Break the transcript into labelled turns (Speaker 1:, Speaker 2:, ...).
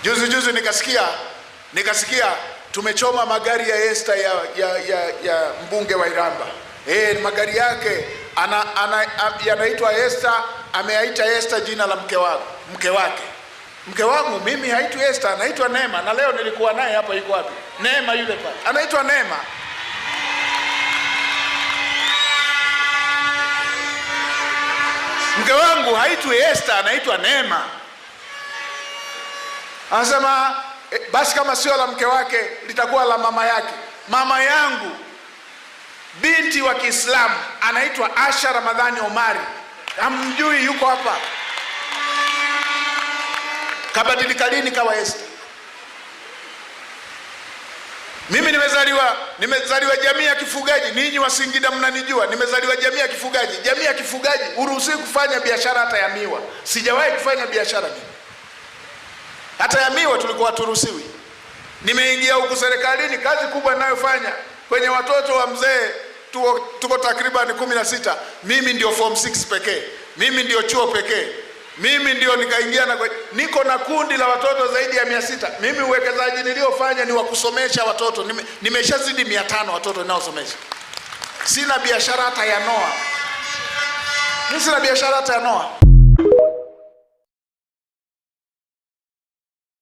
Speaker 1: Juzi nikasikia tumechoma magari ya Esther ya mbunge wa Iramba. Magari yake yanaitwa Esther, ameaita Esther jina la mke wake. Mke wangu mimi haitwi Esther, anaitwa Neema, na leo nilikuwa naye hapa. Yuko wapi Neema? Yule pale anaitwa Neema. Mke wangu haitwi Esther, anaitwa Neema. Anasema basi kama sio la mke wake litakuwa la mama yake. Mama yangu binti wa Kiislamu anaitwa Asha Ramadhani Omari, hamjui? Yuko hapa. Kabadilika lini kawa Esther? Mimi nimezaliwa jamii ya kifugaji. Ninyi wa Singida mnanijua, nimezaliwa jamii ya kifugaji. Jamii ya kifugaji uruhusiwi kufanya biashara hata ya miwa. Sijawahi kufanya biashara mimi. Hata ya miwa tulikuwa turuhusiwi. Nimeingia huku serikalini, kazi kubwa ninayofanya kwenye watoto wa mzee tuko takriban 16. Mimi ndio form 6 pekee. Mimi ndio chuo pekee. Mimi ndio nikaingia niko na kundi la watoto zaidi ya 600. Mimi uwekezaji niliofanya ni wa kusomesha watoto. Nimeshazidi 500 watoto ninaosomesha. Sina biashara hata ya Noa. Mimi sina biashara hata ya Noa.